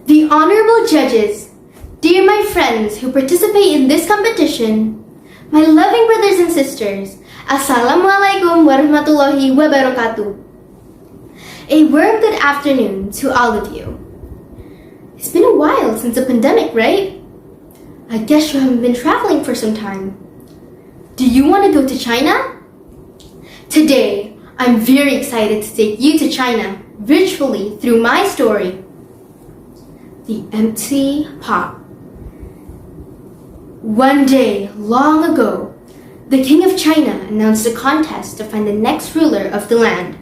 The honorable judges, dear my friends who participate in this competition, my loving brothers and sisters, Assalamualaikum warahmatullahi wabarakatuh. A warm good afternoon to all of you. It's been a while since the pandemic, right? I guess you haven't been traveling for some time. Do you want to go to China? Today, I'm very excited to take you to China virtually through my story, The Empty Pot. One day, long ago, the King of China announced a contest to find the next ruler of the land.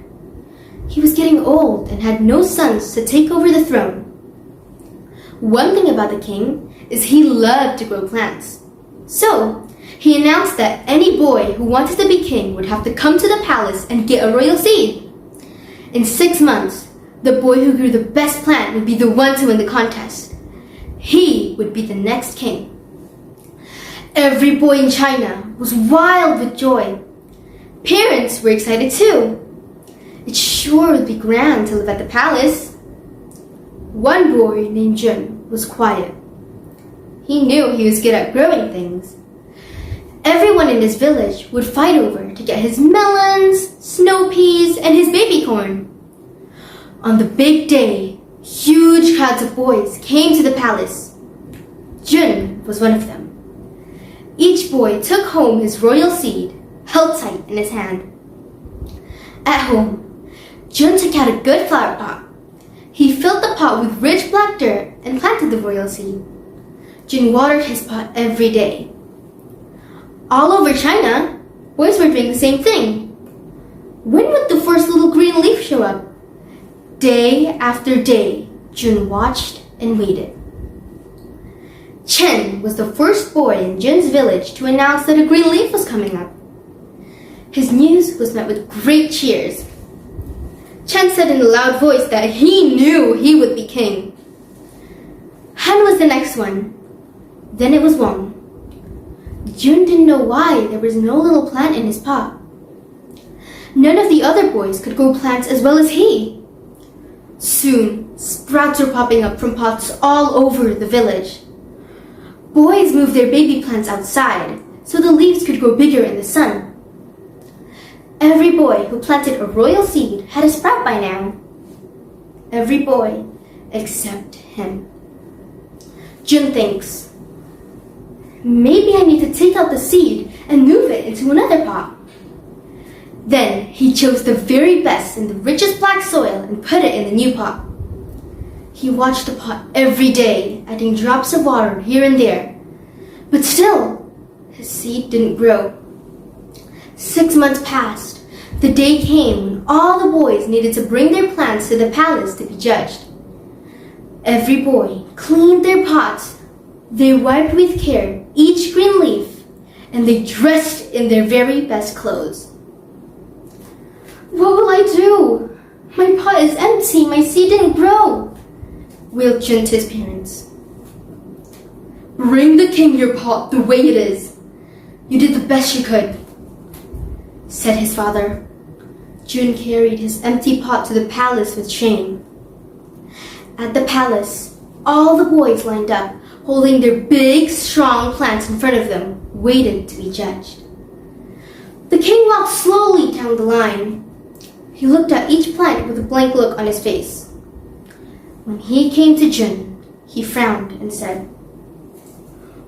He was getting old and had no sons to take over the throne. One thing about the king is he loved to grow plants. So, he announced that any boy who wanted to be king would have to come to the palace and get a royal seed. In 6 months, the boy who grew the best plant would be the one to win the contest. He would be the next king. Every boy in China was wild with joy. Parents were excited too. It sure would be grand to live at the palace. One boy named Jun was quiet. He knew he was good at growing things. Everyone in his village would fight over to get his melons, snow peas, and his baby corn. On the big day, huge crowds of boys came to the palace. Jun was one of them. Each boy took home his royal seed, held tight in his hand. At home, Jun took out a good flower pot. He filled the pot with rich black dirt and planted the royal seed. Jun watered his pot every day. All over China, boys were doing the same thing. When would the first little green leaf show up? Day after day, Jun watched and waited. Chen was the first boy in Jun's village to announce that a green leaf was coming up. His news was met with great cheers. Chen said in a loud voice that he knew he would be king. Han was the next one. Then it was Wang. Jun didn't know why there was no little plant in his pot. None of the other boys could grow plants as well as he. Soon, sprouts were popping up from pots all over the village. Boys moved their baby plants outside so the leaves could grow bigger in the sun. Every boy who planted a royal seed had a sprout by now. Every boy except him. Jun thinks, maybe I need to take out the seed and move it into another pot. Then he chose the very best and the richest black soil and put it in the new pot. He watched the pot every day, adding drops of water here and there. But still, his seed didn't grow. 6 months passed. The day came when all the boys needed to bring their plants to the palace to be judged. Every boy cleaned their pots. They wiped with care each green leaf, and they dressed in their very best clothes. What will I do? My pot is empty. My seed didn't grow, wailed Jun to his parents. Bring the king your pot the way it is. You did the best you could, said his father. Jun carried his empty pot to the palace with shame. At the palace, all the boys lined up, holding their big, strong plants in front of them, waited to be judged. The king walked slowly down the line. He looked at each plant with a blank look on his face. When he came to Jun, he frowned and said,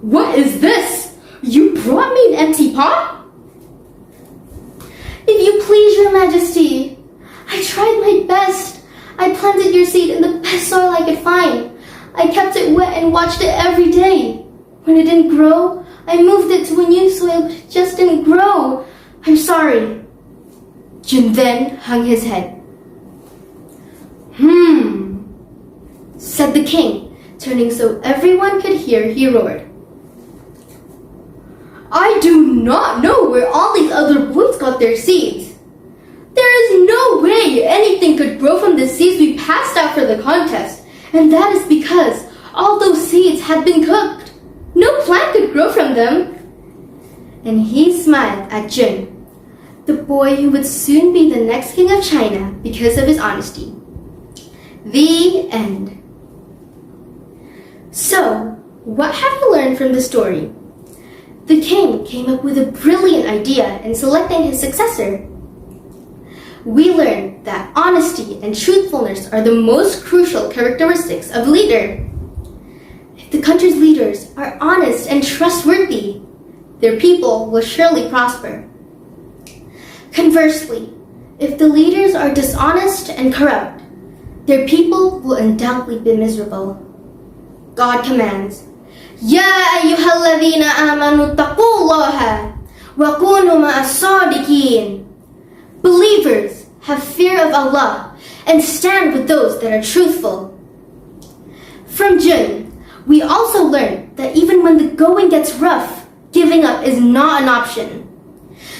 What is this? You brought me an empty pot? If you please, your majesty, I tried my best. I planted your seed in the best soil I could find. I kept it wet and watched it every day. When it didn't grow, I moved it to a new soil, but it just didn't grow. I'm sorry. Jun then hung his head. Said the king, turning so everyone could hear. He roared. I do not know where all these other boys got their seeds. There is no way anything could grow from the seeds we passed out for the contest, and that is because all those seeds had been cooked. No plant could grow from them. And he smiled at Jun, the boy who would soon be the next king of China because of his honesty. The end. So, what have you learned from the story? The king came up with a brilliant idea in selecting his successor. We learned that honesty and truthfulness are the most crucial characteristics of a leader. If the country's leaders are honest and trustworthy, their people will surely prosper. Conversely, if the leaders are dishonest and corrupt, their people will undoubtedly be miserable. God commands, "Ya ayyuhalladhina amanu taqullaha wa kunu ma'as sadiqin." Believers, have fear of Allah and stand with those that are truthful. From Jun, we also learned that even when the going gets rough, giving up is not an option.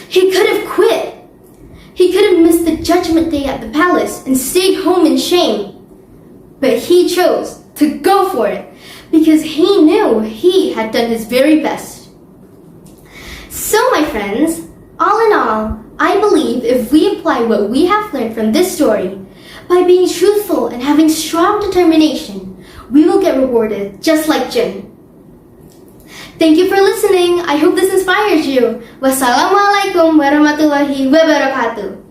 He could have quit. He could have missed the judgment day at the palace and stayed home in shame. But he chose to go for it because he knew he had done his very best. So, my friends, all in all, I believe if we apply what we have learned from this story, by being truthful and having strong determination, we will get rewarded just like Jin. Thank you for listening. I hope this inspires you. Wassalamualaikum warahmatullahi wabarakatuh.